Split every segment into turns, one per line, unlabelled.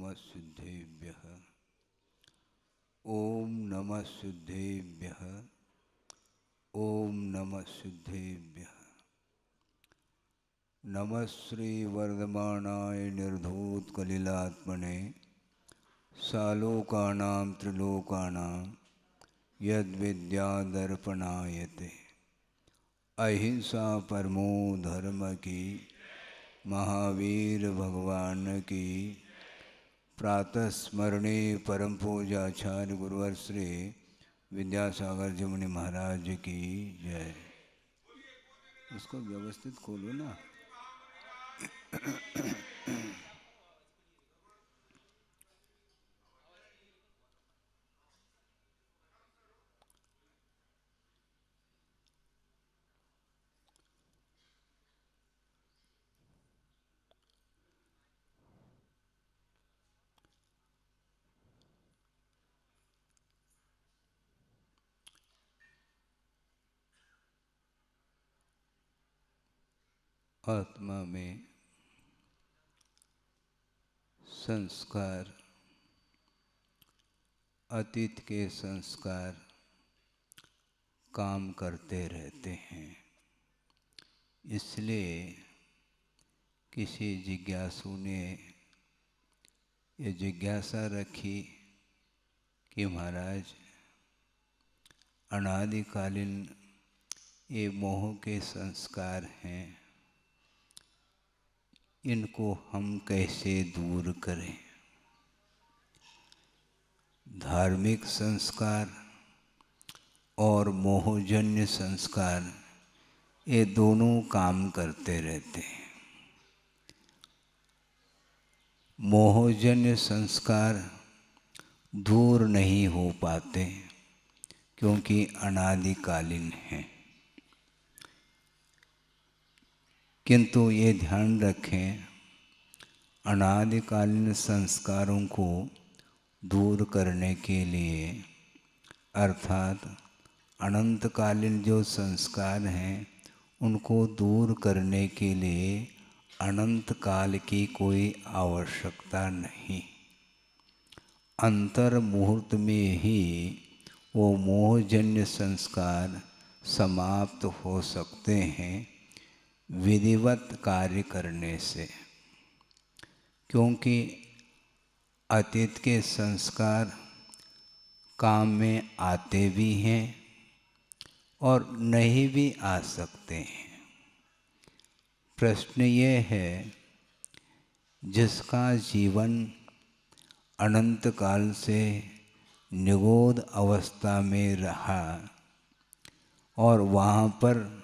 नमः सिद्धेभ्यः। ओम नमः सिद्धेभ्यः। ओम नमः सिद्धेभ्यः। नमः श्री वर्धमानाय निर्धूतकलिलात्मने सालोकानां त्रिलोकानां यद्विद्यादर्पणायते। अहिंसा परमो धर्म की, महावीर भगवान की। प्रातः स्मरणे परम पूज्याचार्य गुरुवर श्री विद्यासागर जी मुनि महाराज की जय। उसको व्यवस्थित खोलो ना। आत्मा में संस्कार, अतीत के संस्कार काम करते रहते हैं। इसलिए किसी जिज्ञासु ने ये जिज्ञासा रखी कि महाराज, अनादिकालीन ये मोह के संस्कार हैं, इनको हम कैसे दूर करें। धार्मिक संस्कार और मोहजन्य संस्कार ये दोनों काम करते रहते हैं। मोहजन्य संस्कार दूर नहीं हो पाते क्योंकि अनादिकालीन हैं। किंतु ये ध्यान रखें, अनादिकालीन संस्कारों को दूर करने के लिए, अर्थात अनंतकालीन जो संस्कार हैं उनको दूर करने के लिए अनंत काल की कोई आवश्यकता नहीं। अंतर मुहूर्त में ही वो मोहजन्य संस्कार समाप्त हो सकते हैं विधिवत कार्य करने से। क्योंकि अतीत के संस्कार काम में आते भी हैं और नहीं भी आ सकते हैं। प्रश्न ये है, जिसका जीवन अनंत काल से निगोद अवस्था में रहा और वहाँ पर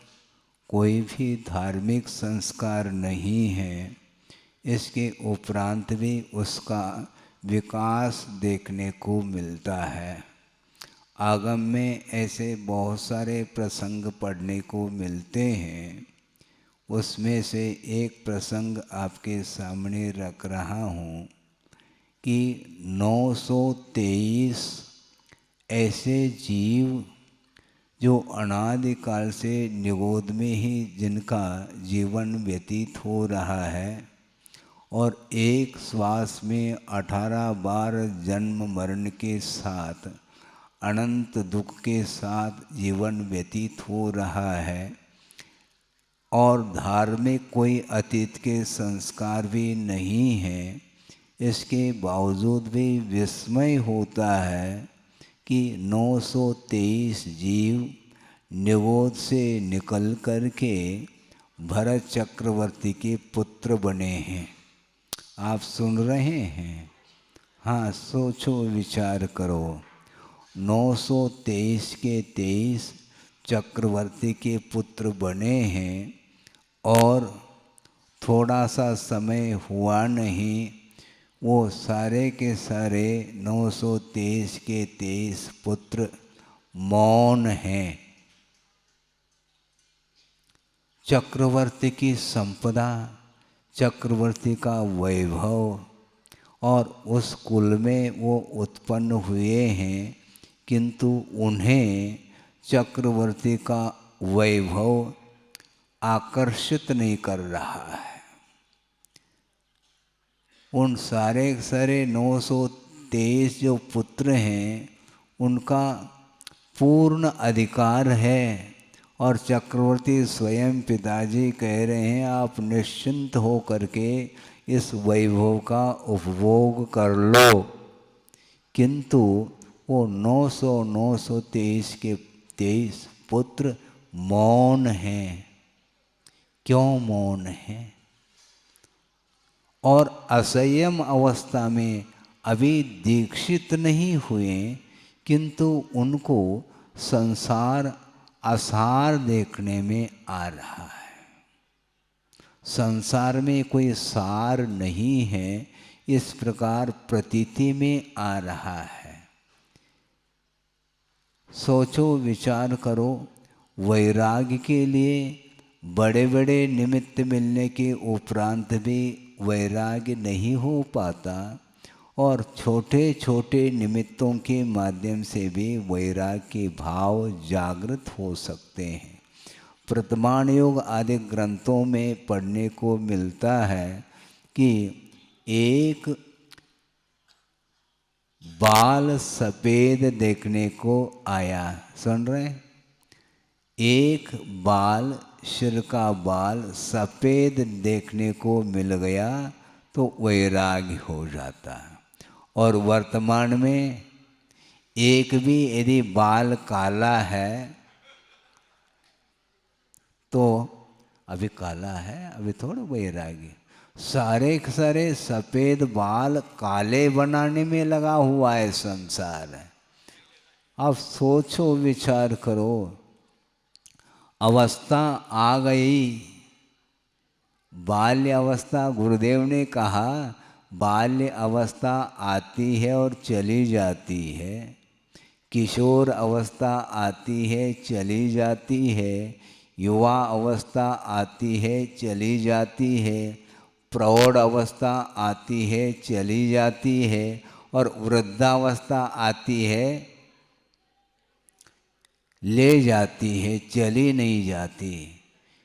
कोई भी धार्मिक संस्कार नहीं है, इसके उपरांत भी उसका विकास देखने को मिलता है। आगम में ऐसे बहुत सारे प्रसंग पढ़ने को मिलते हैं। उसमें से एक प्रसंग आपके सामने रख रहा हूँ कि 923 ऐसे जीव जो अनादिकाल से निगोद में ही जिनका जीवन व्यतीत हो रहा है और एक श्वास में 18 बार जन्म मरण के साथ अनंत दुख के साथ जीवन व्यतीत हो रहा है और धार्मिक कोई अतीत के संस्कार भी नहीं हैं, इसके बावजूद भी विस्मय होता है कि 923 जीव निगोद से निकल कर के भरत चक्रवर्ती के पुत्र बने हैं। आप सुन रहे हैं? हाँ, सोचो, विचार करो। 923 के 23 चक्रवर्ती के पुत्र बने हैं और थोड़ा सा समय हुआ नहीं, वो सारे के सारे 923 के 23 पुत्र मौन हैं। चक्रवर्ती की संपदा, चक्रवर्ती का वैभव और उस कुल में वो उत्पन्न हुए हैं, किंतु उन्हें चक्रवर्ती का वैभव आकर्षित नहीं कर रहा है। उन सारे सारे 923 जो पुत्र हैं उनका पूर्ण अधिकार है। और चक्रवर्ती स्वयं पिताजी कह रहे हैं आप निश्चिंत हो करके इस वैभव का उपभोग कर लो। किंतु वो 923 के 23 पुत्र मौन हैं। क्यों मौन हैं? और असंयम अवस्था में अभी दीक्षित नहीं हुए, किंतु उनको संसार असार देखने में आ रहा है। संसार में कोई सार नहीं है, इस प्रकार प्रतीति में आ रहा है। सोचो विचार करो, वैराग्य के लिए बड़े बड़े निमित्त मिलने के उपरांत भी वैराग्य नहीं हो पाता, और छोटे छोटे निमित्तों के माध्यम से भी वैराग्य के भाव जागृत हो सकते हैं। प्रतमाण योग आदि ग्रंथों में पढ़ने को मिलता है कि एक बाल सफ़ेद देखने को आया। सुन रहे हैं? एक बाल, सिर का बाल सफ़ेद देखने को मिल गया तो वैराग्य हो जाता है। और वर्तमान में एक भी यदि बाल काला है तो अभी काला है, अभी थोड़ा वैराग्य। सारे के सारे सफ़ेद बाल काले बनाने में लगा हुआ है संसार। अब सोचो विचार करो, अवस्था आ गई, बाल्य अवस्था। गुरुदेव ने कहा बाल्य अवस्था आती है और चली जाती है, किशोर अवस्था आती है चली जाती है, युवा अवस्था आती है चली जाती है, प्रौढ़ अवस्था आती है चली जाती है, और वृद्धावस्था आती है ले जाती है, चली नहीं जाती।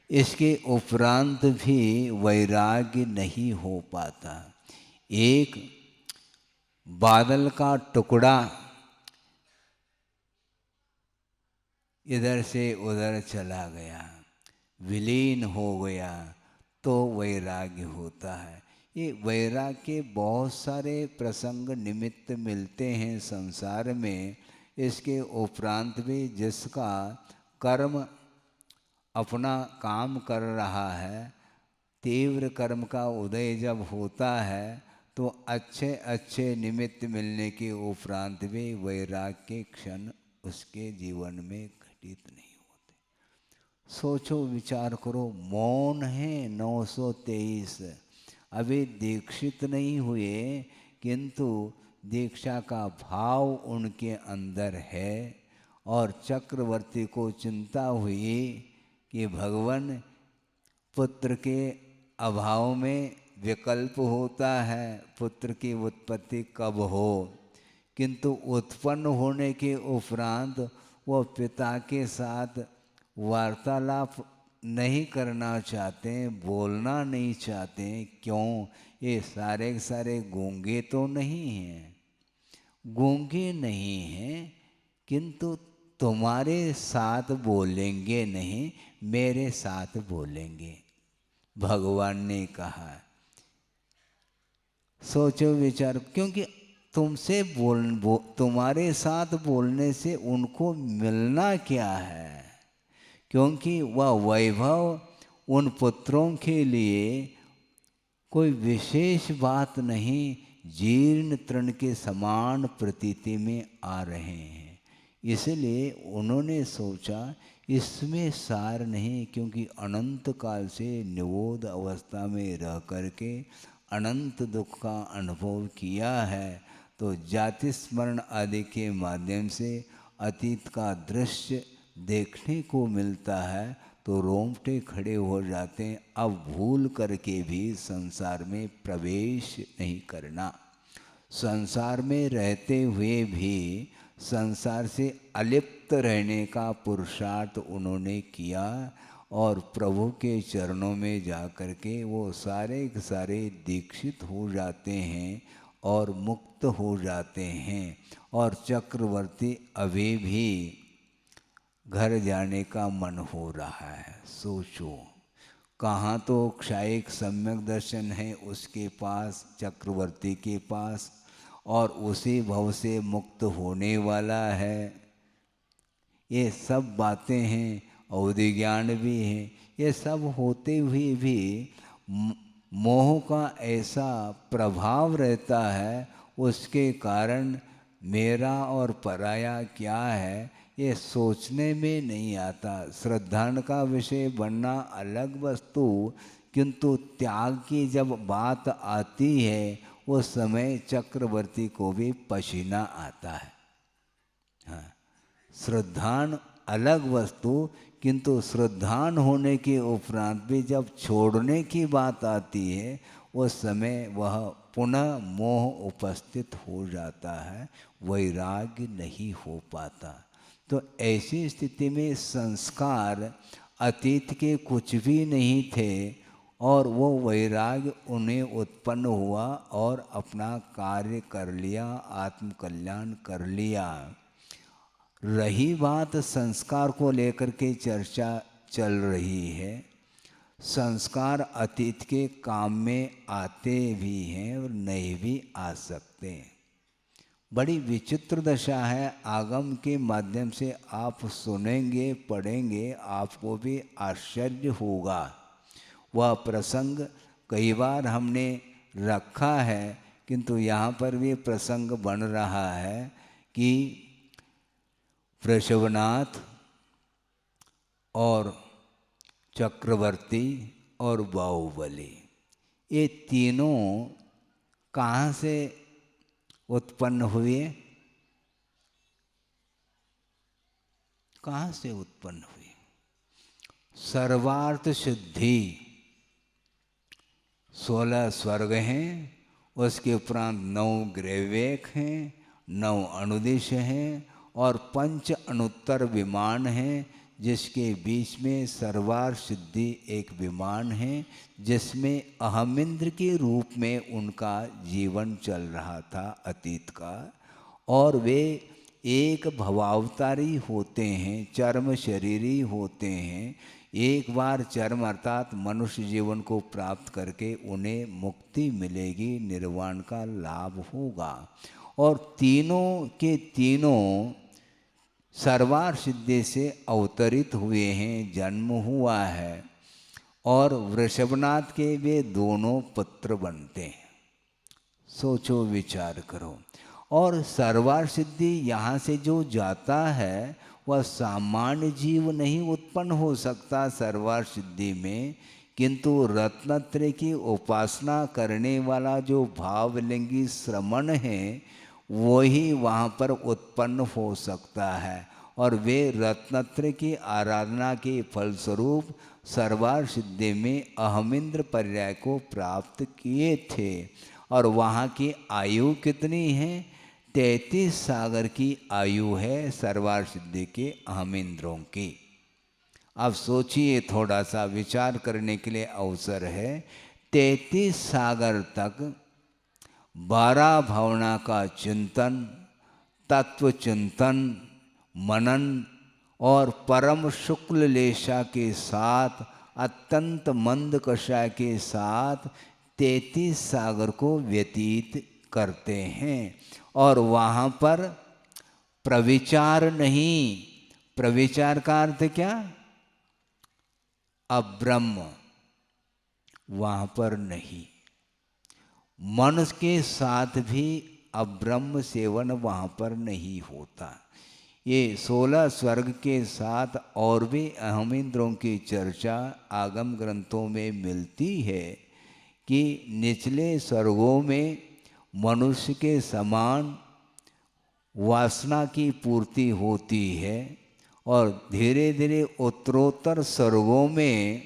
इसके उपरांत भी वैराग्य नहीं हो पाता। एक बादल का टुकड़ा इधर से उधर चला गया, विलीन हो गया, तो वैराग्य होता है। ये वैराग्य के बहुत सारे प्रसंग निमित्त मिलते हैं संसार में। इसके उपरांत भी जिसका कर्म अपना काम कर रहा है, तीव्र कर्म का उदय जब होता है तो अच्छे अच्छे निमित्त मिलने के उपरांत भी वैराग्य के क्षण उसके जीवन में घटित नहीं होते। सोचो विचार करो, मौन है 923, अभी दीक्षित नहीं हुए, किंतु दीक्षा का भाव उनके अंदर है। और चक्रवर्ती को चिंता हुई कि भगवान पुत्र के अभाव में विकल्प होता है, पुत्र की उत्पत्ति कब हो, किंतु उत्पन्न होने के उपरांत वो पिता के साथ वार्तालाप नहीं करना चाहते, बोलना नहीं चाहते। क्यों? ये सारे के सारे गूंगे तो नहीं हैं, गूंगे नहीं हैं, किंतु तुम्हारे साथ बोलेंगे नहीं, मेरे साथ बोलेंगे, भगवान ने कहा। सोचो विचार, क्योंकि तुमसे तुम्हारे साथ बोलने से उनको मिलना क्या है? क्योंकि वह वैभव उन पुत्रों के लिए कोई विशेष बात नहीं, जीर्ण तृण के समान प्रतीति में आ रहे हैं। इसलिए उन्होंने सोचा इसमें सार नहीं, क्योंकि अनंत काल से निबोध अवस्था में रह करके अनंत दुख का अनुभव किया है, तो जाति स्मरण आदि के माध्यम से अतीत का दृश्य देखने को मिलता है तो रोंगटे खड़े हो जाते हैं। अब भूल करके भी संसार में प्रवेश नहीं करना, संसार में रहते हुए भी संसार से अलिप्त रहने का पुरुषार्थ उन्होंने किया। और प्रभु के चरणों में जा कर के वो सारे के सारे दीक्षित हो जाते हैं और मुक्त हो जाते हैं। और चक्रवर्ती अभी भी घर जाने का मन हो रहा है। सोचो, कहाँ तो क्षायिक सम्यक दर्शन है उसके पास, चक्रवर्ती के पास, और उसी भव से मुक्त होने वाला है। ये सब बातें हैं, अवधि ज्ञान भी है। ये सब होते हुए भी मोह का ऐसा प्रभाव रहता है, उसके कारण मेरा और पराया क्या है ये सोचने में नहीं आता। श्रद्धान का विषय बनना अलग वस्तु, किंतु त्याग की जब बात आती है उस समय चक्रवर्ती को भी पसीना आता है। हाँ, श्रद्धान अलग वस्तु, किंतु श्रद्धान होने के उपरांत भी जब छोड़ने की बात आती है उस समय वह पुनः मोह उपस्थित हो जाता है, वैराग्य नहीं हो पाता। तो ऐसी स्थिति में संस्कार अतीत के कुछ भी नहीं थे और वो वैराग्य उन्हें उत्पन्न हुआ और अपना कार्य कर लिया, आत्मकल्याण कर लिया। रही बात संस्कार को लेकर के चर्चा चल रही है, संस्कार अतीत के काम में आते भी हैं और नहीं भी आ सकते। बड़ी विचित्र दशा है। आगम के माध्यम से आप सुनेंगे, पढ़ेंगे, आपको भी आश्चर्य होगा। वह प्रसंग कई बार हमने रखा है, किंतु यहाँ पर भी प्रसंग बन रहा है कि वृषभनाथ और चक्रवर्ती और बाहुबली, ये तीनों कहाँ से उत्पन्न हुए? कहाँ से उत्पन्न हुए? सर्वार्थ सिद्धि 16 स्वर्ग हैं, उसके उपरांत 9 ग्रहवेक हैं, 9 अनुदिश हैं और 5 अनुत्तर विमान हैं, जिसके बीच में सर्वार्थ सिद्धि एक विमान है, जिसमें अहमिंद्र के रूप में उनका जीवन चल रहा था अतीत का। और वे एक भवावतारी होते हैं, चर्म शरीरी होते हैं। एक बार चर्म अर्थात मनुष्य जीवन को प्राप्त करके उन्हें मुक्ति मिलेगी, निर्वाण का लाभ होगा। और तीनों के तीनों सर्वार्थ सिद्धि से अवतरित हुए हैं, जन्म हुआ है। और वृषभनाथ के वे दोनों पुत्र बनते हैं। सोचो, विचार करो। और सर्वार्थ सिद्धि यहाँ से जो जाता है वह सामान्य जीव नहीं उत्पन्न हो सकता सर्वार्थ सिद्धि में, किंतु रत्नत्रय की उपासना करने वाला जो भावलिंगी श्रमण है वही वहाँ पर उत्पन्न हो सकता है। और वे रत्नत्रय की आराधना के फलस्वरूप सर्वार्थ सिद्धि में अहमिंद्र पर्याय को प्राप्त किए थे। और वहाँ की आयु कितनी है? 33 सागर की आयु है सर्वार्थ सिद्धि के अहमिंद्रों की। अब सोचिए, थोड़ा सा विचार करने के लिए अवसर है। 33 सागर तक 12 भावना का चिंतन, तत्व चिंतन, मनन और परम शुक्ल लेशा के साथ, अत्यंत मंद कषाय के साथ 33 सागर को व्यतीत करते हैं। और वहाँ पर प्रविचार नहीं। प्रविचार का अर्थ क्या? अब्रह्म वहाँ पर नहीं। मन के साथ भी अब्रह्म सेवन वहाँ पर नहीं होता। ये 16 स्वर्ग के साथ और भी अहमिंद्रों की चर्चा आगम ग्रंथों में मिलती है कि निचले स्वर्गों में मनुष्य के समान वासना की पूर्ति होती है और धीरे धीरे उत्तरोत्तर स्वर्गों में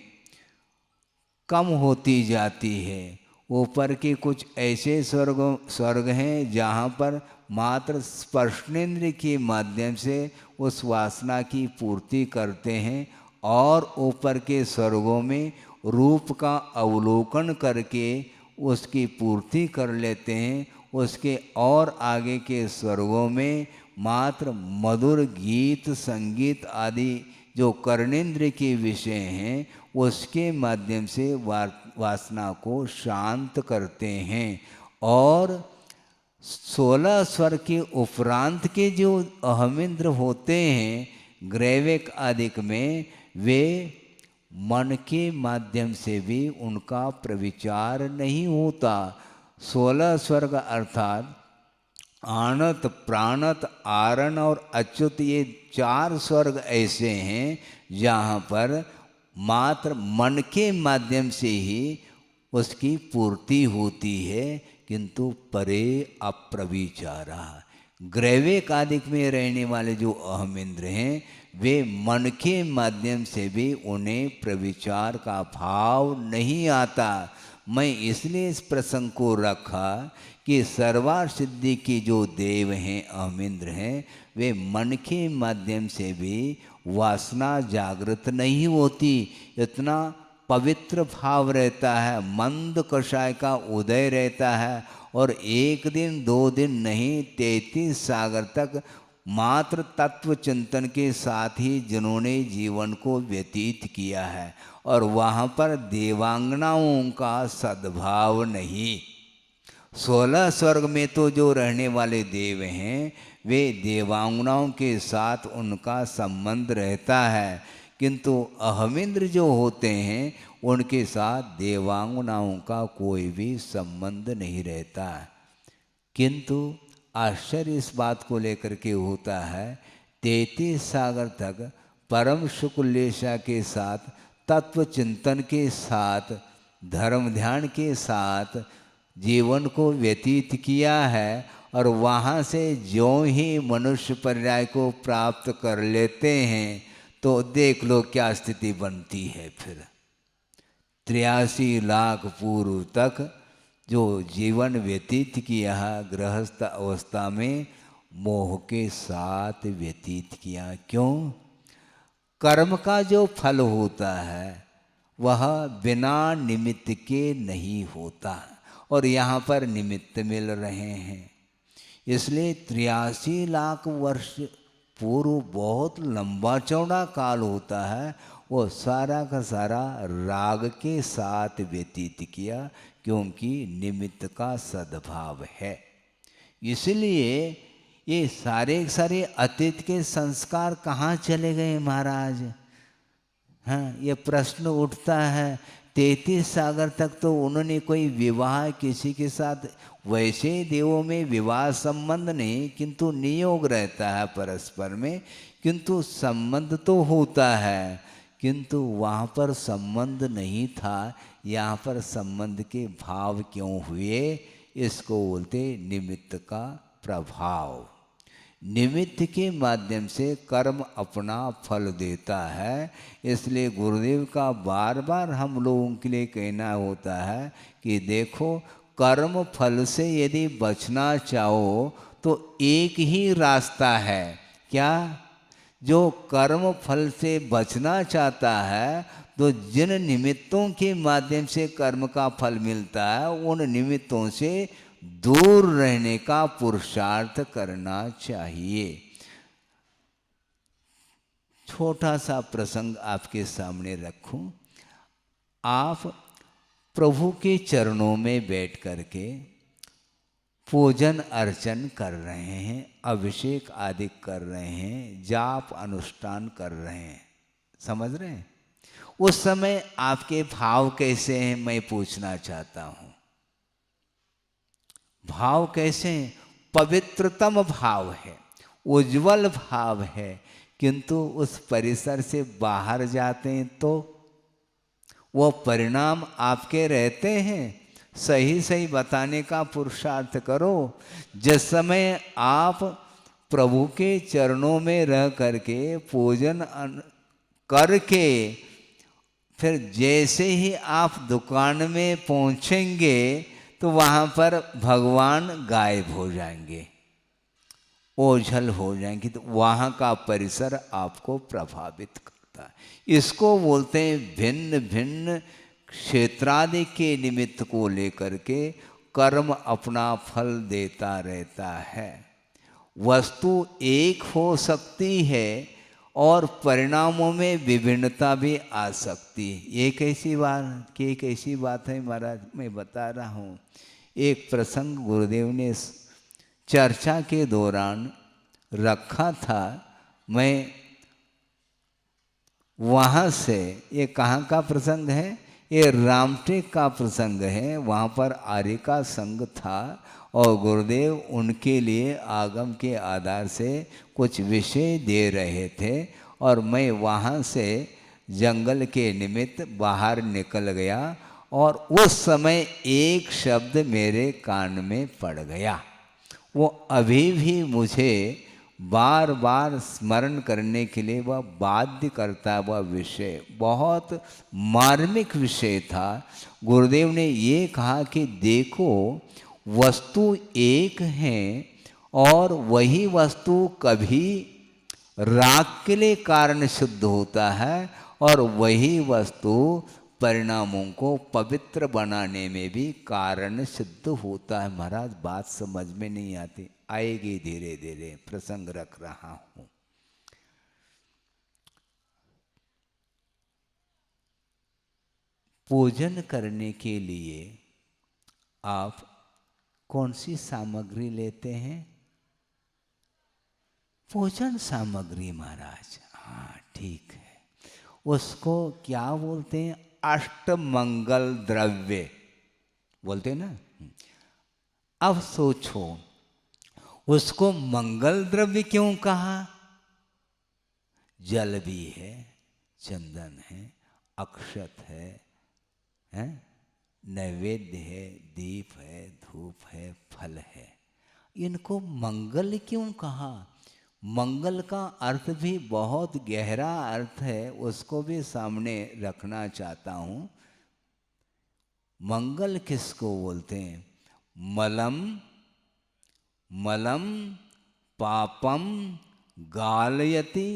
कम होती जाती है। ऊपर के कुछ ऐसे स्वर्ग हैं जहाँ पर मात्र स्पर्शनेन्द्रिय के माध्यम से उस वासना की पूर्ति करते हैं और ऊपर के स्वर्गों में रूप का अवलोकन करके उसकी पूर्ति कर लेते हैं। उसके और आगे के स्वर्गों में मात्र मधुर गीत संगीत आदि जो कर्णेंद्र के विषय हैं उसके माध्यम से वासना को शांत करते हैं। और 16 स्वर के उपरांत के जो अहमिंद्र होते हैं ग्रैविक आदिक में, वे मन के माध्यम से भी उनका प्रविचार नहीं होता। 16 स्वर्ग अर्थात आनत प्राणत आरण और अच्युत, ये 4 स्वर्ग ऐसे हैं जहाँ पर मात्र मन के माध्यम से ही उसकी पूर्ति होती है, किंतु परे अप्रविचारा। ग्रैविक आदिक में रहने वाले जो अहमिंद्र हैं वे मन के माध्यम से भी उन्हें प्रविचार का भाव नहीं आता। मैं इसलिए इस प्रसंग को रखा कि सर्वार सिद्धि के जो देव हैं अहमिंद्र हैं वे मन के माध्यम से भी वासना जागृत नहीं होती। इतना पवित्र भाव रहता है, मंद कषाय का उदय रहता है, और 1 दिन 2 दिन नहीं 33 सागर तक मात्र तत्व चिंतन के साथ ही जिन्होंने जीवन को व्यतीत किया है, और वहाँ पर देवांगनाओं का सद्भाव नहीं। 16 स्वर्ग में तो जो रहने वाले देव हैं वे देवांगनाओं के साथ उनका संबंध रहता है, किंतु अहमिंद्र जो होते हैं उनके साथ देवांगनाओं का कोई भी संबंध नहीं रहता। किंतु आश्चर्य इस बात को लेकर के होता है 33 सागर तक परम शुक्लेशा के साथ तत्व चिंतन के साथ धर्म ध्यान के साथ जीवन को व्यतीत किया है, और वहाँ से ज्यों ही मनुष्य पर्याय को प्राप्त कर लेते हैं तो देख लो क्या स्थिति बनती है। फिर 83 लाख पूर्व तक जो जीवन व्यतीत किया गृहस्थ अवस्था में मोह के साथ व्यतीत किया। क्यों? कर्म का जो फल होता है वह बिना निमित्त के नहीं होता, और यहाँ पर निमित्त मिल रहे हैं। इसलिए 83 लाख वर्ष पूर्व बहुत लंबा चौड़ा काल होता है, वो सारा का सारा राग के साथ व्यतीत किया, क्योंकि निमित्त का सद्भाव है। इसलिए ये सारे अतीत के संस्कार कहाँ चले गए महाराज? हाँ, ये प्रश्न उठता है। 33 सागर तक तो उन्होंने कोई विवाह किसी के साथ, वैसे देवों में विवाह संबंध नहीं, किंतु नियोग रहता है परस्पर में, किंतु संबंध तो होता है, किंतु वहाँ पर संबंध नहीं था। यहाँ पर संबंध के भाव क्यों हुए? इसको बोलते निमित्त का प्रभाव। निमित्त के माध्यम से कर्म अपना फल देता है। इसलिए गुरुदेव का बार बार हम लोगों के लिए कहना होता है कि देखो, कर्म फल से यदि बचना चाहो तो एक ही रास्ता है। क्या? जो कर्म फल से बचना चाहता है तो जिन निमित्तों के माध्यम से कर्म का फल मिलता है उन निमित्तों से दूर रहने का पुरुषार्थ करना चाहिए। छोटा सा प्रसंग आपके सामने रखूं। आप प्रभु के चरणों में बैठ करके पूजन अर्चन कर रहे हैं, अभिषेक आदि कर रहे हैं, जाप अनुष्ठान कर रहे हैं, समझ रहे हैं? उस समय आपके भाव कैसे हैं मैं पूछना चाहता हूं। भाव कैसे हैं? पवित्रतम भाव है, उज्जवल भाव है, किंतु उस परिसर से बाहर जाते हैं तो वो परिणाम आपके रहते हैं। सही सही बताने का पुरुषार्थ करो। जिस समय आप प्रभु के चरणों में रह करके पूजन करके फिर जैसे ही आप दुकान में पहुंचेंगे तो वहाँ पर भगवान गायब हो जाएंगे, ओझल हो जाएंगे, तो वहाँ का परिसर आपको प्रभावित कर। करता है। इसको बोलते हैं भिन्न भिन्न क्षेत्रादि के निमित्त को लेकर के कर्म अपना फल देता रहता है। वस्तु एक हो सकती है और परिणामों में विभिन्नता भी आ सकती है। एक ऐसी बात है महाराज, मैं बता रहा हूँ। एक प्रसंग गुरुदेव ने चर्चा के दौरान रखा था। मैं वहाँ से, ये कहाँ का प्रसंग है? ये रामटेक का प्रसंग है। वहाँ पर आर्य का संघ था और गुरुदेव उनके लिए आगम के आधार से कुछ विषय दे रहे थे और मैं वहाँ से जंगल के निमित्त बाहर निकल गया और उस समय एक शब्द मेरे कान में पड़ गया। वो अभी भी मुझे बार बार स्मरण करने के लिए वह बाध्य करता। वह विषय बहुत मार्मिक विषय था। गुरुदेव ने ये कहा कि देखो, वस्तु एक है और वही वस्तु कभी राग के लिए कारण सिद्ध होता है और वही वस्तु परिणामों को पवित्र बनाने में भी कारण सिद्ध होता है। महाराज बात समझ में नहीं आती, आएगी धीरे धीरे, प्रसंग रख रहा हूं। पूजन करने के लिए आप कौन सी सामग्री लेते हैं? पूजन सामग्री महाराज, हाँ ठीक है। उसको क्या बोलते हैं? अष्टमंगल द्रव्य बोलते हैं ना। अब सोचो, उसको मंगल द्रव्य क्यों कहा? जल भी है, चंदन है, अक्षत है, नैवेद्य है, दीप है, धूप है, फल है। इनको मंगल क्यों कहा? मंगल का अर्थ भी बहुत गहरा अर्थ है, उसको भी सामने रखना चाहता हूँ। मंगल किसको बोलते हैं? मलम मलम पापम गालयति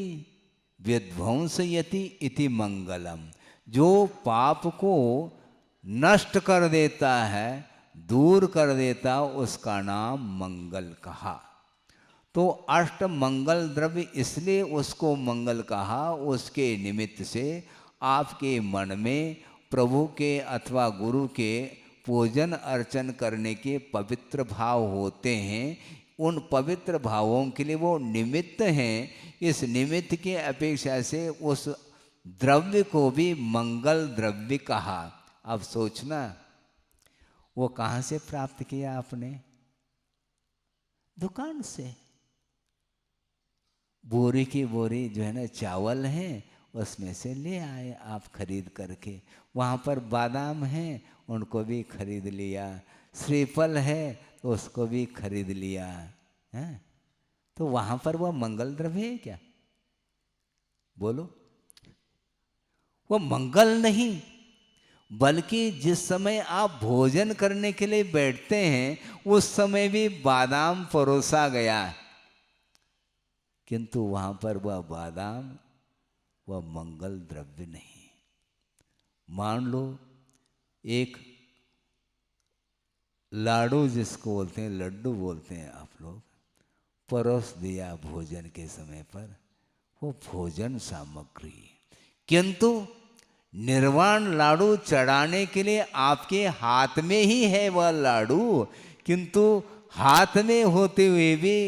विध्वंसयति इति मंगलम। जो पाप को नष्ट कर देता है, दूर कर देता, उसका नाम मंगल कहा। तो अष्ट मंगल द्रव्य इसलिए उसको मंगल कहा, उसके निमित्त से आपके मन में प्रभु के अथवा गुरु के पूजन अर्चन करने के पवित्र भाव होते हैं। उन पवित्र भावों के लिए वो निमित्त हैं। इस निमित्त के अपेक्षा से उस द्रव्य को भी मंगल द्रव्य कहा। अब सोचना, वो कहाँ से प्राप्त किया आपने? दुकान से। बोरी की बोरी जो है ना चावल है, उसमें से ले आए आप खरीद करके। वहाँ पर बादाम हैं, उनको भी खरीद लिया। श्रीफल है तो उसको भी खरीद लिया है। तो वहाँ पर वह मंगल द्रव्य है क्या? बोलो। वो मंगल नहीं, बल्कि जिस समय आप भोजन करने के लिए बैठते हैं उस समय भी बादाम परोसा गया, किंतु वहाँ पर वह बादाम वह मंगल द्रव्य नहीं। मान लो एक लाडू, जिसको बोलते हैं लड्डू बोलते हैं आप लोग, परोस दिया भोजन के समय पर, वो भोजन सामग्री। किंतु निर्वाण लाडू चढ़ाने के लिए आपके हाथ में ही है वह लाडू, किंतु हाथ में होते हुए भी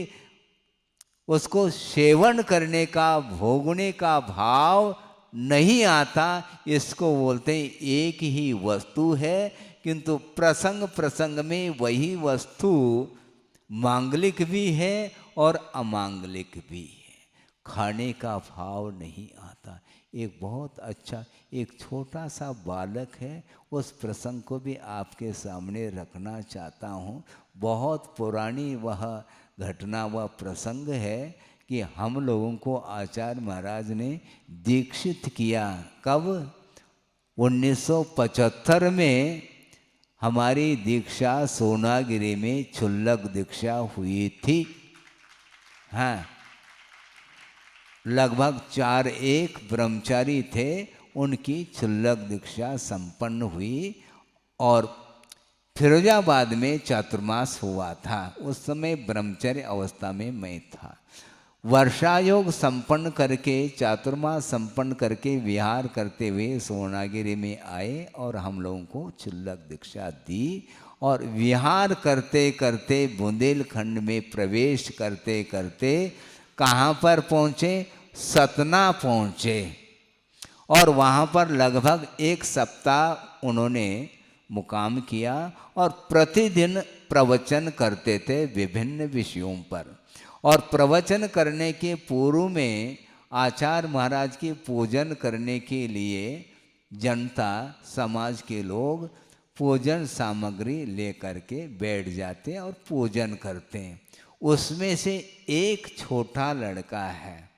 उसको सेवन करने का, भोगने का भाव नहीं आता। इसको बोलते हैं एक ही वस्तु है, किंतु प्रसंग प्रसंग में वही वस्तु मांगलिक भी है और अमांगलिक भी है। खाने का भाव नहीं आता। एक बहुत अच्छा, एक छोटा सा बालक है, उस प्रसंग को भी आपके सामने रखना चाहता हूँ। बहुत पुरानी वह घटना, वह प्रसंग है कि हम लोगों को आचार्य महाराज ने दीक्षित किया। कब? 1975 में हमारी दीक्षा सोनागिरी में क्षुल्लक दीक्षा हुई थी। हाँ, लगभग 4-1 ब्रह्मचारी थे, उनकी क्षुल्लक दीक्षा संपन्न हुई और फिरोजाबाद में चातुर्मास हुआ था। उस समय ब्रह्मचर्य अवस्था में मैं था। वर्षा योग संपन्न करके, चातुर्मास संपन्न करके विहार करते हुए सोनागिरी में आए और हम लोगों को क्षुल्लक दीक्षा दी। और विहार करते करते बुंदेलखंड में प्रवेश करते करते कहाँ पर पहुँचे? सतना पहुँचे। और वहाँ पर लगभग 1 सप्ताह उन्होंने मुकाम किया और प्रतिदिन प्रवचन करते थे विभिन्न विषयों पर। और प्रवचन करने के पूर्व में आचार्य महाराज के पूजन करने के लिए जनता, समाज के लोग पूजन सामग्री लेकर के बैठ जाते हैं और पूजन करते हैं। उसमें से एक छोटा लड़का है,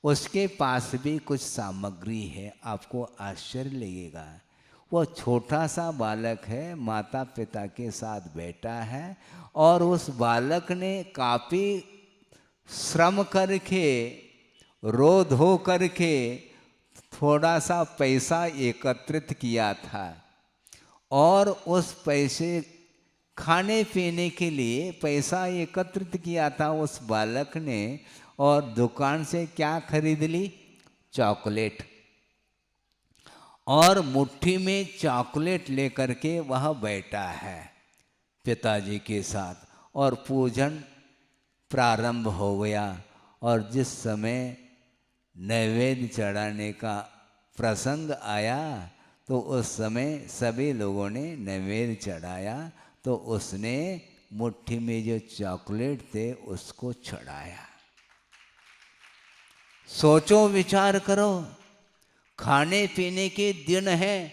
उसके पास भी कुछ सामग्री है। आपको आश्चर्य लगेगा, वो छोटा सा बालक है, माता पिता के साथ बैठा है और उस बालक ने काफ़ी श्रम करके, रो धो करके थोड़ा सा पैसा एकत्रित किया था और उस पैसे खाने पीने के लिए पैसा एकत्रित किया था उस बालक ने। और दुकान से क्या खरीद ली? चॉकलेट। और मुट्ठी में चॉकलेट लेकर के वह बैठा है पिताजी के साथ और पूजन प्रारंभ हो गया। और जिस समय नैवेद्य चढ़ाने का प्रसंग आया तो उस समय सभी लोगों ने नैवेद्य चढ़ाया, तो उसने मुट्ठी में जो चॉकलेट थे उसको चढ़ाया। सोचो, विचार करो, खाने पीने के दिन है,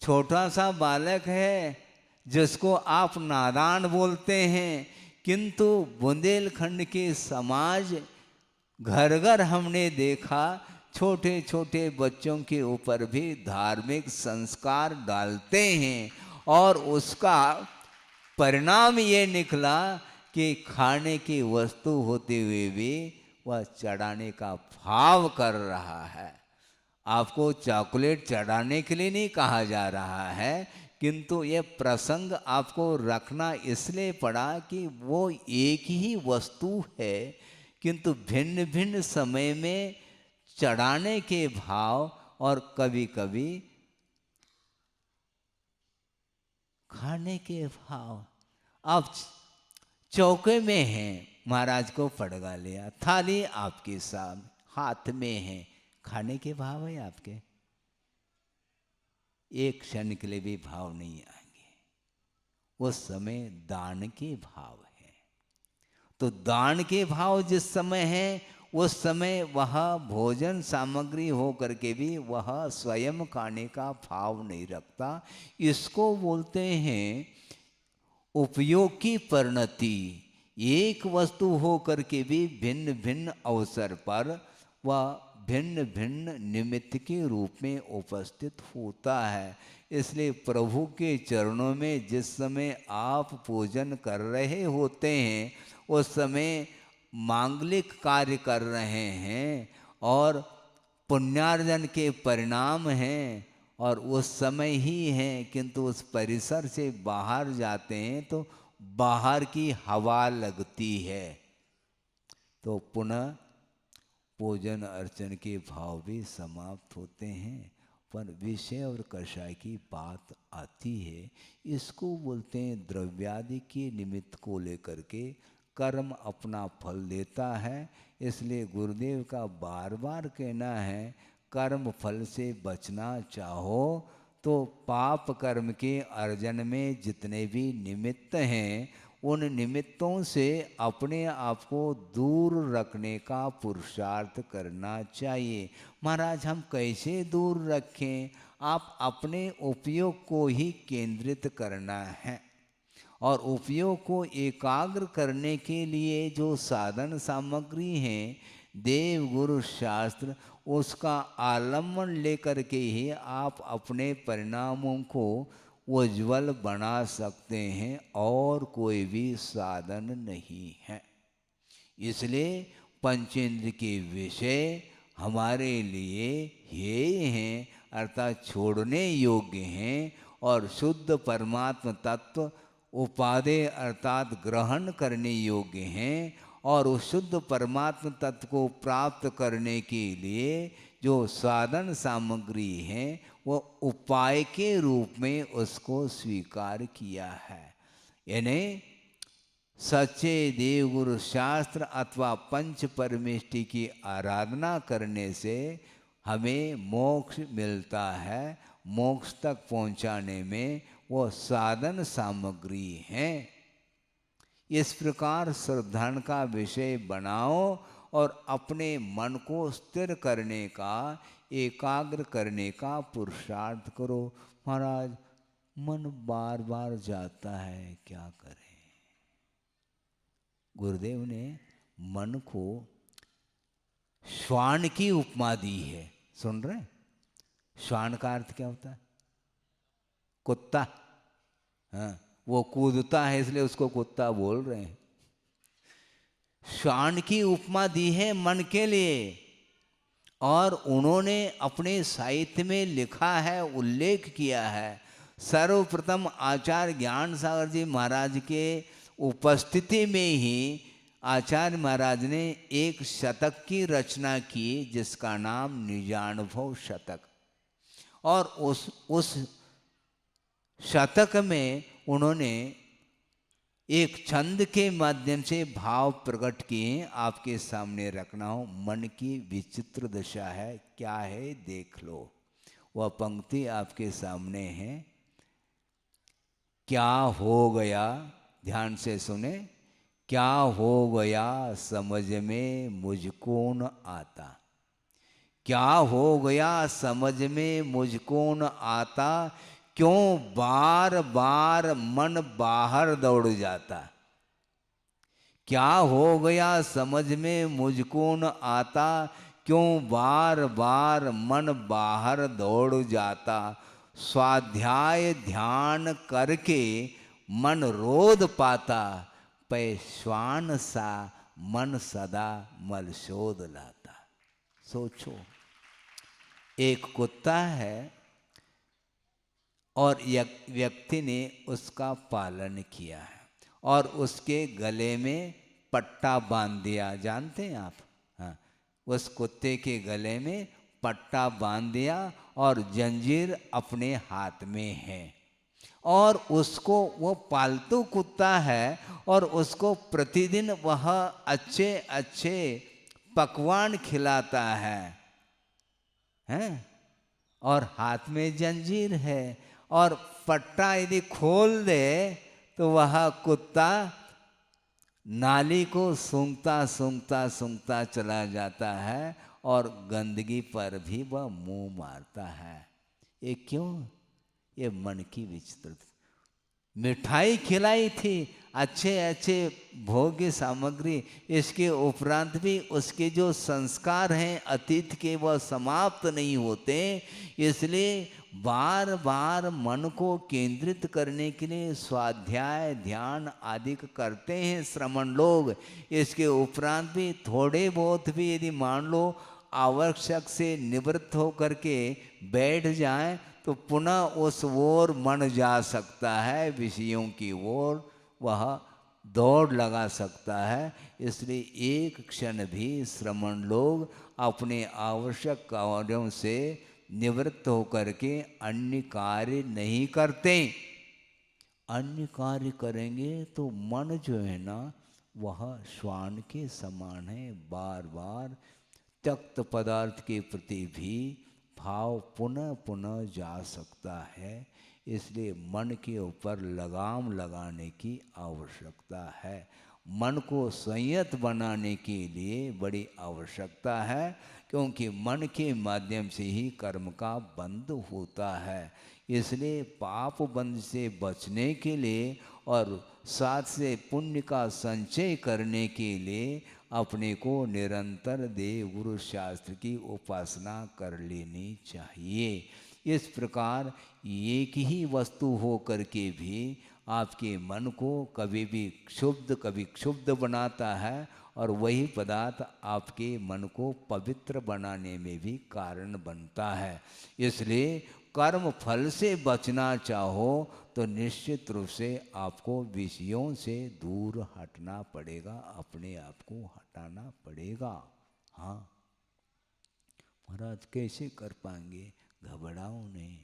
छोटा सा बालक है जिसको आप नादान बोलते हैं, किंतु बुंदेलखंड के समाज घर घर हमने देखा छोटे छोटे बच्चों के ऊपर भी धार्मिक संस्कार डालते हैं और उसका परिणाम ये निकला कि खाने की वस्तु होते हुए भी वह चढ़ाने का भाव कर रहा है। आपको चॉकलेट चढ़ाने के लिए नहीं कहा जा रहा है, किंतु ये प्रसंग आपको रखना इसलिए पड़ा कि वो एक ही वस्तु है किंतु भिन्न भिन्न समय में चढ़ाने के भाव और कभी कभी खाने के भाव। आप चौके में हैं, महाराज को पड़गा लिया, थाली आपके सामने हाथ में है, खाने के भाव है आपके, एक क्षण के लिए भी भाव नहीं आएंगे। उस समय दान के भाव है। तो दान के भाव जिस समय है उस समय वह भोजन सामग्री हो करके भी वह स्वयं खाने का भाव नहीं रखता। इसको बोलते हैं उपयोग की परिणति। एक वस्तु हो करके भी भिन्न भिन्न अवसर पर वह भिन्न भिन्न निमित्त के रूप में उपस्थित होता है। इसलिए प्रभु के चरणों में जिस समय आप पूजन कर रहे होते हैं उस समय मांगलिक कार्य कर रहे हैं और पुण्यार्जन के परिणाम हैं और उस समय ही हैं, किंतु उस परिसर से बाहर जाते हैं तो बाहर की हवा लगती है, तो पुनः पूजन अर्चन के भाव भी समाप्त होते हैं। पर विषय और कषाय की बात आती है, इसको बोलते हैं द्रव्यादि के निमित्त को लेकर के कर्म अपना फल देता है। इसलिए गुरुदेव का बार बार कहना है, कर्म फल से बचना चाहो तो पाप कर्म के अर्जन में जितने भी निमित्त हैं उन निमित्तों से अपने आप को दूर रखने का पुरुषार्थ करना चाहिए। महाराज हम कैसे दूर रखें? आप अपने उपयोग को ही केंद्रित करना है और उपयोग को एकाग्र करने के लिए जो साधन सामग्री हैं देव गुरु शास्त्र, उसका आलम्बन लेकर के ही आप अपने परिणामों को उज्ज्वल बना सकते हैं और कोई भी साधन नहीं है। इसलिए पंचेंद्र के विषय हमारे लिए हेय हैं, अर्थात छोड़ने योग्य हैं, और शुद्ध परमात्म तत्व उपादेय अर्थात ग्रहण करने योग्य हैं। और उस शुद्ध परमात्म तत्व को प्राप्त करने के लिए जो साधन सामग्री है वो उपाय के रूप में उसको स्वीकार किया है। यानी सच्चे देवगुरु शास्त्र अथवा पंच परमेष्टि की आराधना करने से हमें मोक्ष मिलता है। मोक्ष तक पहुंचाने में वो साधन सामग्री हैं। इस प्रकार श्रद्धान का विषय बनाओ और अपने मन को स्थिर करने का, एकाग्र करने का पुरुषार्थ करो। महाराज मन बार बार जाता है, क्या करें? गुरुदेव ने मन को श्वान की उपमा दी है। सुन रहे? श्वान का अर्थ क्या होता है? कुत्ता। हाँ, वो कूदता है इसलिए उसको कुत्ता बोल रहे हैं। श्वान की उपमा दी है मन के लिए, और उन्होंने अपने साहित्य में लिखा है, उल्लेख किया है। सर्वप्रथम आचार्य ज्ञान सागर जी महाराज के उपस्थिति में ही आचार्य महाराज ने एक शतक की रचना की जिसका नाम निजानुभव शतक। और उस शतक में उन्होंने एक छंद के माध्यम से भाव प्रकट किए, आपके सामने रखना हो। मन की विचित्र दशा है, क्या है देख लो। वह पंक्ति आपके सामने है। क्या हो गया, ध्यान से सुने। क्या हो गया समझ में मुझको न आता, क्या हो गया समझ में मुझको न आता, क्यों बार बार मन बाहर दौड़ जाता। क्या हो गया समझ में मुझको न आता, क्यों बार बार मन बाहर दौड़ जाता। स्वाध्याय ध्यान करके मन रोध पाता, पैश्वान सा मन सदा मलशोध लाता। सोचो, एक कुत्ता है और व्यक्ति ने उसका पालन किया है और उसके गले में पट्टा बांध दिया। जानते हैं आप? हाँ, उस कुत्ते के गले में पट्टा बांध दिया और जंजीर अपने हाथ में है, और उसको, वो पालतू कुत्ता है और उसको प्रतिदिन वह अच्छे अच्छे पकवान खिलाता है, हैं? और हाथ में जंजीर है, और पट्टा यदि खोल दे तो वह कुत्ता नाली को सूंघता सूंघता सूंघता चला जाता है और गंदगी पर भी वह मुंह मारता है। ये क्यों? ये मन की विचित्रता। मिठाई खिलाई थी, अच्छे अच्छे भोग्य सामग्री, इसके उपरांत भी उसके जो संस्कार हैं अतीत के वह समाप्त नहीं होते। इसलिए बार बार मन को केंद्रित करने के लिए स्वाध्याय ध्यान आदि करते हैं श्रमण लोग। इसके उपरांत भी थोड़े बहुत भी यदि मान लो आवश्यक से निवृत्त होकर के बैठ जाएं तो पुनः उस ओर मन जा सकता है, विषयों की ओर वह दौड़ लगा सकता है। इसलिए एक क्षण भी श्रमण लोग अपने आवश्यक कार्यों से निवृत्त होकर के अन्य कार्य नहीं करते। अन्य कार्य करेंगे तो मन जो है ना वह श्वान के समान है, बार बार त्यक्त पदार्थ के प्रति भी भाव पुनः पुनः जा सकता है। इसलिए मन के ऊपर लगाम लगाने की आवश्यकता है। मन को संयत बनाने के लिए बड़ी आवश्यकता है, क्योंकि मन के माध्यम से ही कर्म का बंध होता है। इसलिए पाप बंध से बचने के लिए और साथ से पुण्य का संचय करने के लिए अपने को निरंतर देव गुरु शास्त्र की उपासना कर लेनी चाहिए। इस प्रकार एक ही वस्तु हो करके भी आपके मन को कभी भी क्षुब्ध कभी क्षुब्ध बनाता है, और वही पदार्थ आपके मन को पवित्र बनाने में भी कारण बनता है। इसलिए कर्म फल से बचना चाहो तो निश्चित रूप से आपको विषयों से दूर हटना पड़ेगा, अपने आप को हटाना पड़ेगा। हाँ महाराज कैसे कर पाएंगे? घबराओ नहीं,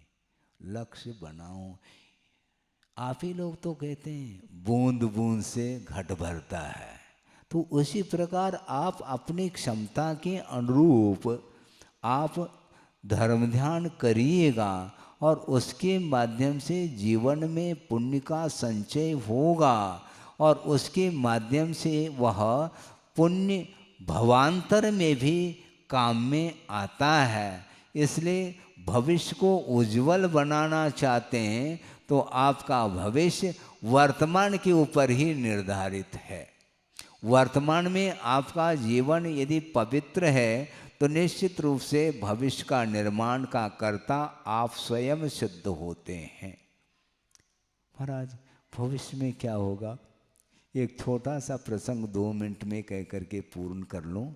लक्ष्य बनाओ। आप ही लोग तो कहते हैं बूंद बूंद से घट भरता है, तो उसी प्रकार आप अपनी क्षमता के अनुरूप आप धर्म ध्यान करिएगा, और उसके माध्यम से जीवन में पुण्य का संचय होगा, और उसके माध्यम से वह पुण्य भवांतर में भी काम में आता है। इसलिए भविष्य को उज्जवल बनाना चाहते हैं तो आपका भविष्य वर्तमान के ऊपर ही निर्धारित है। वर्तमान में आपका जीवन यदि पवित्र है तो निश्चित रूप से भविष्य का निर्माण का कर्ता आप स्वयं सिद्ध होते हैं। महाराज भविष्य में क्या होगा? एक छोटा सा प्रसंग 2 मिनट में कह करके पूर्ण कर लूँ।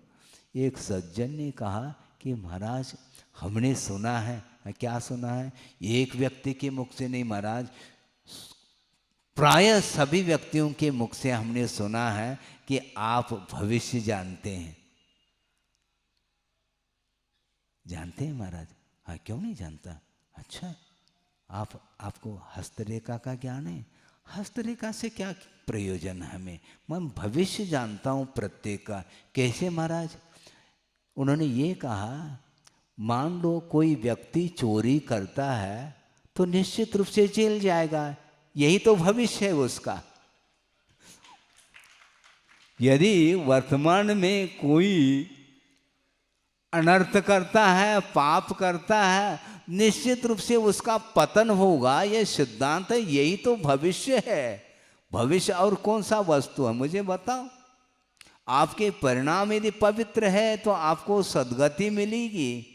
एक सज्जन ने कहा कि महाराज हमने सुना है। क्या सुना है? एक व्यक्ति के मुख से नहीं महाराज, प्रायः सभी व्यक्तियों के मुख से हमने सुना है कि आप भविष्य जानते हैं। जानते हैं महाराज? हाँ क्यों नहीं जानता? अच्छा आपको हस्तरेखा का ज्ञान है? हस्तरेखा से क्या प्रयोजन है हमें? मैं भविष्य जानता हूँ प्रत्येक का। कैसे महाराज? उन्होंने ये कहा, मान लो कोई व्यक्ति चोरी करता है तो निश्चित रूप से जेल जाएगा, यही तो भविष्य है उसका। यदि वर्तमान में कोई अनर्थ करता है, पाप करता है, निश्चित रूप से उसका पतन होगा, यह सिद्धांत है, यही तो भविष्य है। भविष्य और कौन सा वस्तु है मुझे बताओ? आपके परिणाम यदि पवित्र है तो आपको सद्गति मिलेगी,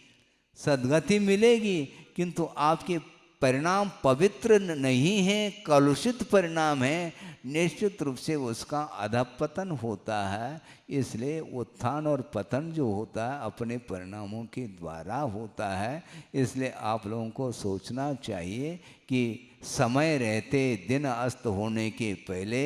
सद्गति मिलेगी, किंतु आपके परिणाम पवित्र नहीं है, कलुषित परिणाम है, निश्चित रूप से उसका अधपतन होता है। इसलिए उत्थान और पतन जो होता है अपने परिणामों के द्वारा होता है। इसलिए आप लोगों को सोचना चाहिए कि समय रहते दिन अस्त होने के पहले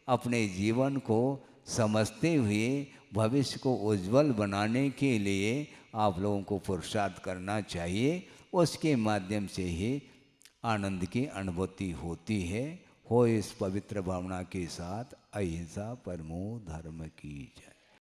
अपने जीवन को समझते हुए भविष्य को उज्जवल बनाने के लिए आप लोगों को पुरुषार्थ करना चाहिए। उसके माध्यम से ही आनंद की अनुभूति होती है। हो इस पवित्र भावना के साथ अहिंसा परमो धर्म की जय।